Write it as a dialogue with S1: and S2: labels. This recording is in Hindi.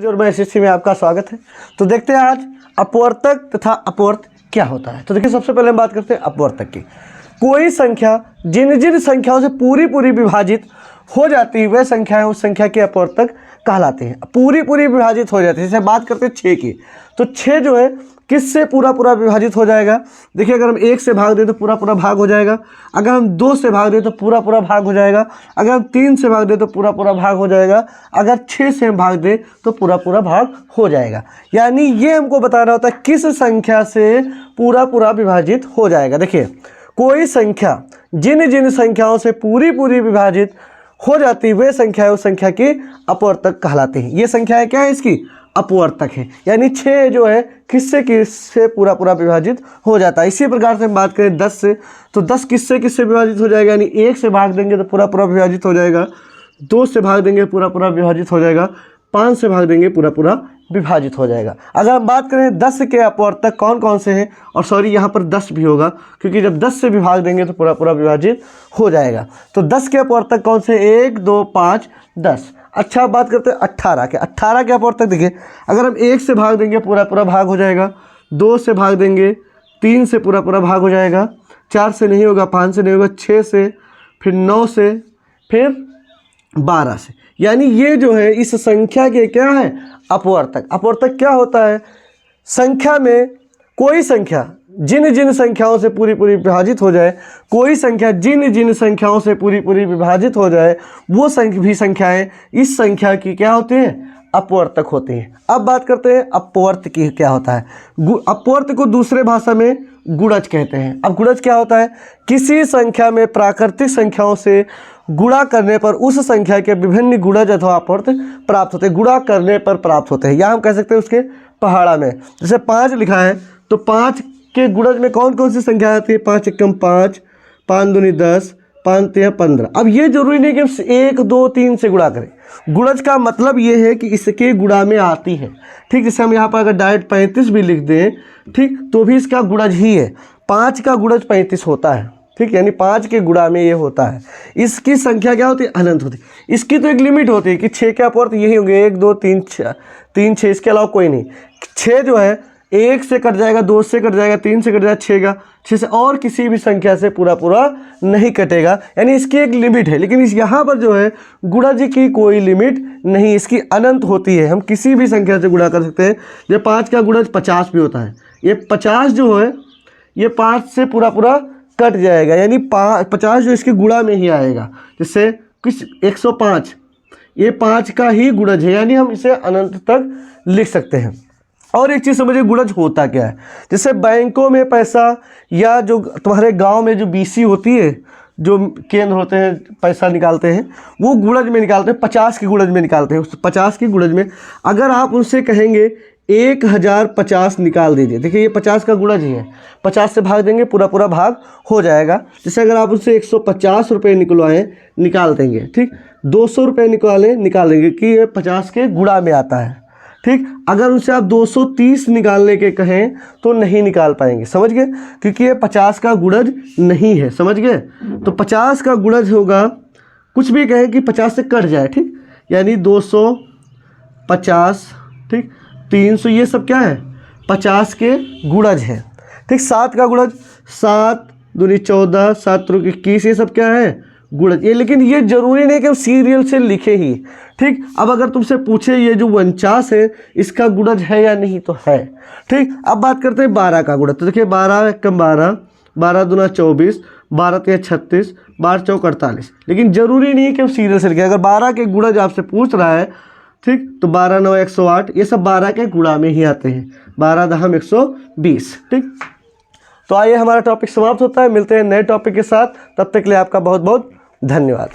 S1: जो मैं एसएससी में आपका स्वागत है। तो देखते हैं आज अपवर्तक तथा अपवर्त क्या होता है। तो देखिए सबसे पहले हम बात करते हैं अपवर्तक की। कोई संख्या जिन जिन संख्याओं से पूरी विभाजित हो जाती है वह संख्याएं उस संख्या के अपवर्तक कहलाते हैं। पूरी विभाजित हो जाती है। जैसे बात करते हैं 6 की, तो 6 जो है किससे पूरा विभाजित हो जाएगा। देखिए अगर हम 1 से भाग दें तो पूरा भाग हो जाएगा। अगर हम 2 से भाग दें तो पूरा भाग हो जाएगा। अगर हम 3 से भाग दें तो पूरा भाग हो जाएगा। अगर 6 से हम भाग दें तो पूरा भाग हो जाएगा। यानी ये हमको बताना होता है किस संख्या से पूरा विभाजित हो जाएगा। देखिए कोई संख्या जिन जिन संख्याओं से पूरी विभाजित हो जाती है वे संख्याएं उस संख्या के अपवर्तक कहलाते हैं। ये संख्याएं क्या है इसकी अपवर्तक है। यानी 6 जो है किससे पूरा विभाजित हो जाता है। इसी प्रकार से हम बात करें 10 से, तो 10 किससे विभाजित हो जाएगा। यानी 1 से भाग देंगे तो पूरा विभाजित हो जाएगा। 2 से भाग देंगे पूरा विभाजित हो जाएगा। 5 से भाग देंगे पूरा विभाजित हो जाएगा। अगर हम बात करें 10 के अपवर्तक कौन कौन से हैं, और सॉरी यहाँ पर 10 भी होगा क्योंकि जब 10 से भी भाग देंगे तो पूरा विभाजित हो जाएगा। तो 10 के अपवर्तक कौन से, 1 2 5 10। अच्छा बात करते हैं 18 के। 18 के अपवर्तक देखिए अगर हम 1 से भाग देंगे पूरा भाग हो जाएगा। 2 से भाग देंगे 3 से पूरा भाग हो जाएगा। 4 से नहीं होगा, 5 से नहीं होगा, 6 से, फिर 9 से, फिर 12 से। यानी ये जो है इस संख्या के क्या है अपवर्तक। अपवर्तक क्या होता है, संख्या में कोई संख्या जिन जिन संख्याओं से पूरी विभाजित हो जाए, कोई संख्या जिन जिन संख्याओं से पूरी विभाजित हो जाए वो भी संख्याएं इस संख्या की क्या होती हैं अपवर्तक होती हैं। अब बात करते हैं अपवर्त की क्या होता है। अपवर्त को दूसरे भाषा में गुणज कहते हैं। अब गुणज क्या होता है, किसी संख्या में प्राकृतिक संख्याओं से गुणा करने पर उस संख्या के विभिन्न गुणज अथवा अपवर्त प्राप्त होते हैं। गुणा करने पर प्राप्त होते हैं, या हम कह सकते हैं उसके पहाड़ा में। जैसे 5 लिखा है तो 5 के गुणज में कौन कौन सी संख्या आती है, 5 एकम 5, 5 दूनी 10, 5 तिया 15। अब ये जरूरी नहीं कि हम 1 2 3 से गुणा करें। गुणज का मतलब ये है कि इसके गुणा में आती है। ठीक, जैसे हम यहाँ पर अगर डायरेक्ट 35 भी लिख दें, ठीक, तो भी इसका गुणज ही है। 5 का गुणज 35 होता है। ठीक, यानी 5 के गुणा में ये होता है। इसकी संख्या क्या होती है, अनंत होती है। इसकी तो एक लिमिट होती है कि 6 के अपवर्त यही होंगे, 1 2 3 6, इसके अलावा कोई नहीं। 6 जो है 1 से कट जाएगा, 2 से कट जाएगा, 3 से कट जाएगा, 6 से और किसी भी संख्या से पूरा नहीं कटेगा। यानी इसकी एक लिमिट है। लेकिन इस यहाँ पर जो है गुणज की कोई लिमिट नहीं, इसकी अनंत होती है। हम किसी भी संख्या से गुणा कर सकते हैं। ये 5 का गुणज 50 भी होता है। ये 50 जो है ये 5 से पूरा कट जाएगा। यानी 50 जो इसके गुणा में ही आएगा। जैसे कुछ 105 ये 5 का ही गुणज है। यानी हम इसे अनंत तक लिख सकते हैं। और एक चीज़ समझिए गुणज होता क्या है। जैसे बैंकों में पैसा या जो तुम्हारे गांव में जो बीसी होती है, जो केंद्र होते हैं पैसा निकालते हैं, वो गुणज में निकालते हैं, 50 के गुणज में निकालते हैं। उस 50 के गुणज में अगर आप उनसे कहेंगे 1050 निकाल दीजिए, देखिए ये 50 का गुणज ही है। 50 से भाग देंगे पूरा भाग हो जाएगा। जैसे अगर आप उनसे 150 रुपये निकाल देंगे, ठीक, 200 रुपये निकाल देंगे कि ये 50 के गुणा में आता है। ठीक, अगर उनसे आप 230 निकालने के कहें तो नहीं निकाल पाएंगे। समझ गए, क्योंकि ये 50 का गुणज नहीं है। समझ गए, तो 50 का गुणज होगा, कुछ भी कहें कि 50 से कट जाए, ठीक, यानी 250, ठीक, 300, ये सब क्या है 50 के गुणज है। ठीक, 7 का गुणज 7 दूनी 14, 7 त्रिक 21, ये सब क्या है गुणज। ये लेकिन ये जरूरी नहीं कि हम सीरियल से लिखे ही। ठीक, अब अगर तुमसे पूछे ये जो 49 है इसका गुणज है या नहीं, तो है। ठीक, अब बात करते हैं 12 का गुणज। तो देखिए 12 एकम 12, 12 दूना 24, 12 तिया 36, 12 चौक 48। लेकिन जरूरी नहीं कि हम सीरियल से लिखें। अगर 12 के गुणज आपसे पूछ रहा है, ठीक, तो 12 9 108, ये सब 12 के गुणा में ही आते हैं। 12 दहम 120। ठीक, तो आइए हमारा टॉपिक समाप्त होता है। मिलते हैं नए टॉपिक के साथ, तब तक के लिए आपका बहुत बहुत धन्यवाद।